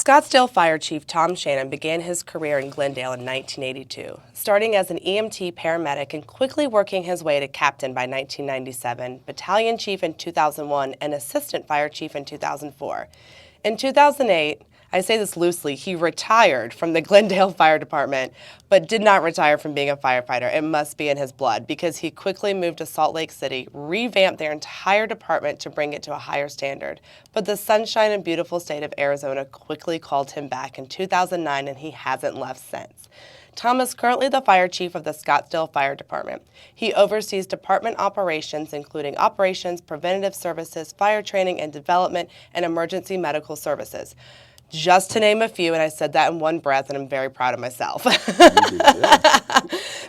Scottsdale Fire Chief Tom Shannon began his career in Glendale in 1982, starting as an EMT paramedic and quickly working his way to captain by 1997, Battalion Chief in 2001, and Assistant Fire Chief in 2004. In 2008, I say this loosely, he retired from the Glendale Fire Department, but did not retire from being a firefighter. It must be in his blood because he quickly moved to Salt Lake City, revamped their entire department to bring it to a higher standard. But the sunshine and beautiful state of Arizona quickly called him back in 2009, and he hasn't left since. Tom is currently the fire chief of the Scottsdale Fire Department. He oversees department operations, including operations, preventative services, fire training and development, and emergency medical services. Just to name a few, and I said that in one breath, and I'm very proud of myself.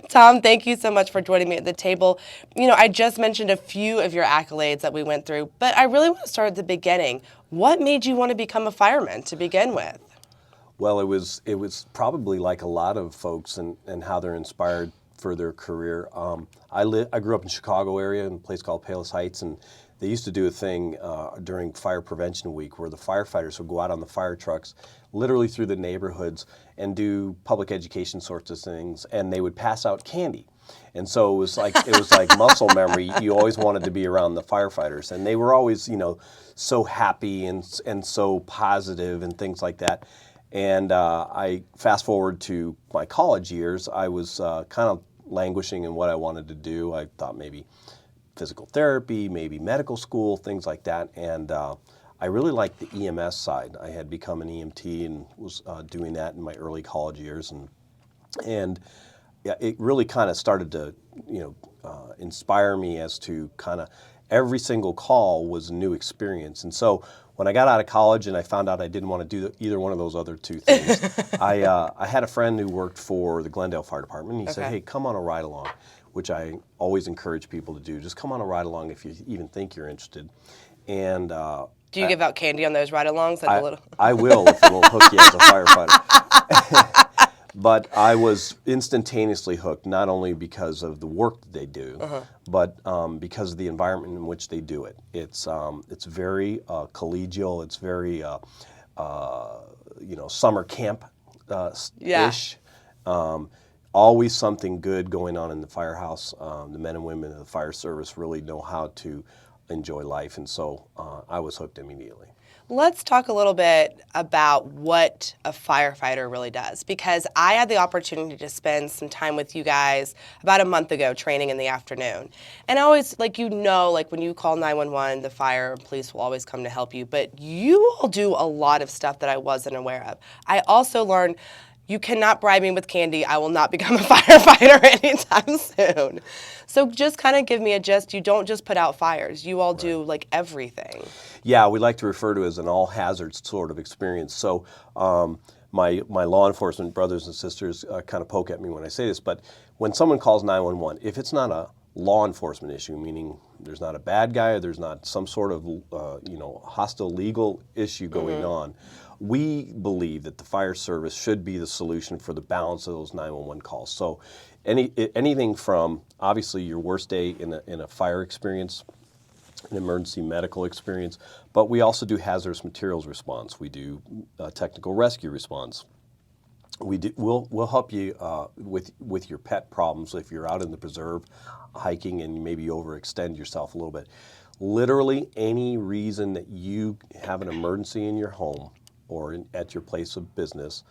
Tom, thank you so much for joining me at the table. You know, I just mentioned a few of your accolades that we went through, but I really want to start at the beginning. What made you want to become a fireman to begin with? Well, it was probably like a lot of folks and how they're inspired for their career. I grew up in Chicago area in a place called Palos Heights, and they used to do a thing during Fire Prevention Week where the firefighters would go out on the fire trucks literally through the neighborhoods and do public education sorts of things, and they would pass out candy. And so it was like muscle memory. You always wanted to be around the firefighters, and they were always, you know, so happy and so positive and things like that. And I fast forward to my college years, I was kind of languishing in what I wanted to do. I thought maybe physical therapy, maybe medical school, things like that. And I really liked the EMS side. I had become an EMT and was doing that in my early college years. And yeah, it really kind of started to, you know, inspire me as to kind of every single call was a new experience. And so when I got out of college and I found out I didn't want to do either one of those other two things, I had a friend who worked for the Glendale Fire Department. And he said, hey, come on a ride along, which I always encourage people to do. Just come on a ride along if you even think you're interested. And do you give out candy on those ride-alongs? I will if it will hook you as a firefighter. But I was instantaneously hooked, not only because of the work that they do, but because of the environment in which they do it. It's very collegial. It's very, you know, summer camp ish. Always something good going on in the firehouse. The men and women of the fire service really know how to enjoy life, and so I was hooked immediately. Let's talk a little bit about what a firefighter really does, because I had the opportunity to spend some time with you guys about a month ago training in the afternoon. And I always, like, you know, like when you call 911, the fire and police will always come to help you, but you all do a lot of stuff that I wasn't aware of. I also learned you cannot bribe me with candy. I will not become a firefighter anytime soon. So just kind of give me a gist. You don't just put out fires. You all do like everything. Yeah, we like to refer to it as an all hazards sort of experience. So my law enforcement brothers and sisters kind of poke at me when I say this, but when someone calls 911, if it's not a law enforcement issue, meaning there's not a bad guy or there's not some sort of you know, hostile legal issue going on, we believe that the fire service should be the solution for the balance of those 911 calls. So anything from obviously your worst day in a fire experience, an emergency medical experience, but we also do hazardous materials response. We do technical rescue response. We'll help you with your pet problems if you're out in the preserve hiking and you maybe overextend yourself a little bit. Literally any reason that you have an emergency in your home or at your place of business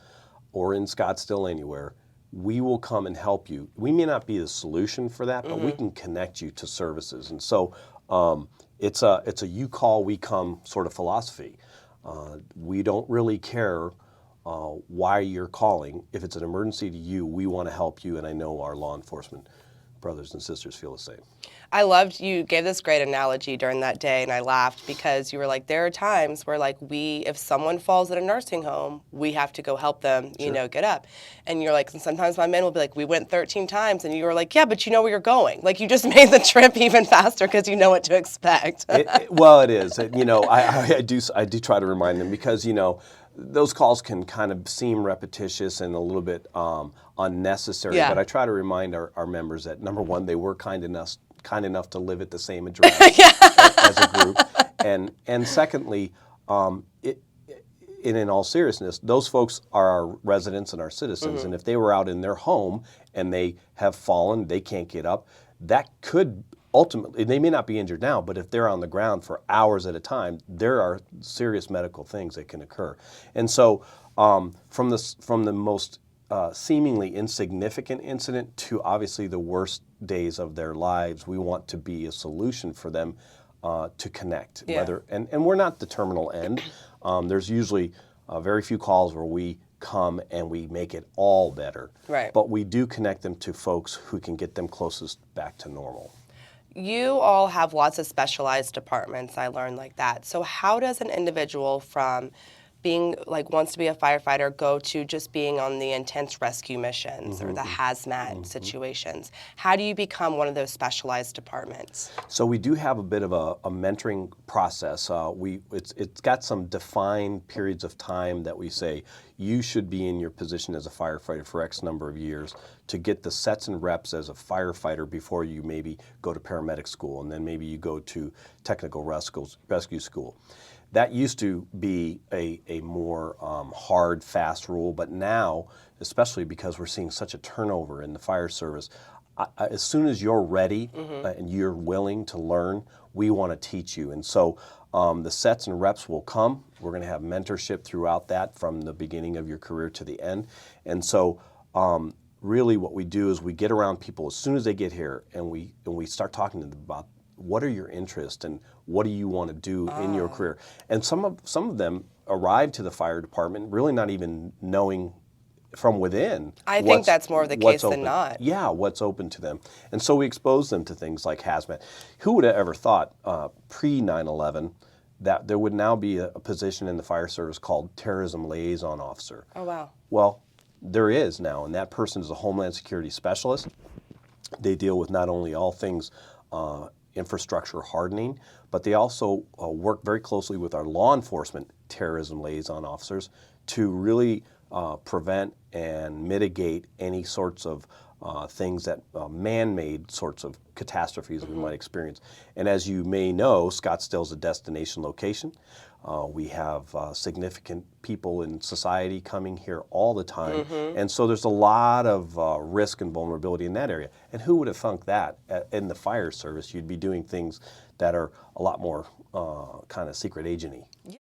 or in Scottsdale anywhere, we will come and help you. We may not be the solution for that, but we can connect you to services. And so it's a you call, we come sort of philosophy. We don't really care why you're calling. If it's an emergency to you, we want to help you, and I know our law enforcement brothers and sisters feel the same. I loved you gave this great analogy during that day, and I laughed because you were like, there are times where like if someone falls at a nursing home, we have to go help them, you know, get up. And you're like, and sometimes my men will be like, we went 13 times, and you were like, yeah, but you know where you're going. Like you just made the trip even faster because you know what to expect. Well, it is. You know, I do try to remind them because, you know, those calls can kind of seem repetitious and a little bit unnecessary, but I try to remind our members that, number one, they were kind enough to live at the same address as a group, and secondly, in all seriousness, those folks are our residents and our citizens, and if they were out in their home and they have fallen, they can't get up, that could ultimately, they may not be injured now, but if they're on the ground for hours at a time, there are serious medical things that can occur. And so from the most seemingly insignificant incident to obviously the worst days of their lives, we want to be a solution for them to connect. Yeah. And we're not the terminal end. There's usually very few calls where we come and we make it all better. Right. But we do connect them to folks who can get them closest back to normal. You all have lots of specialized departments, I learned like that. So how does an individual from being wants to be a firefighter go to just being on the intense rescue missions or the hazmat situations? How do you become one of those specialized departments? So we do have a bit of a mentoring process. It's got some defined periods of time that we say you should be in your position as a firefighter for X number of years to get the sets and reps as a firefighter before you maybe go to paramedic school, and then maybe you go to technical rescue school. That used to be a more hard, fast rule, but now, especially because we're seeing such a turnover in the fire service, as soon as you're ready and you're willing to learn, we want to teach you. And so the sets and reps will come. We're going to have mentorship throughout that from the beginning of your career to the end. And so really what we do is we get around people as soon as they get here, and we start talking to them about what are your interests and what do you want to do in your career. And some of them arrive to the fire department really not even knowing from within. I think that's more the case than not. Yeah, what's open to them. And so we expose them to things like hazmat. Who would have ever thought pre 9/11 that there would now be a position in the fire service called terrorism liaison officer? Oh, wow. Well, there is now, and that person is a Homeland Security specialist. They deal with not only all things infrastructure hardening, but they also work very closely with our law enforcement terrorism liaison officers to really prevent and mitigate any sorts of things that man-made sorts of catastrophes we might experience. And as you may know, Scottsdale is a destination location. We have significant people in society coming here all the time. And so there's a lot of risk and vulnerability in that area. And who would have thunk that in the fire service you'd be doing things that are a lot more kind of secret agent-y?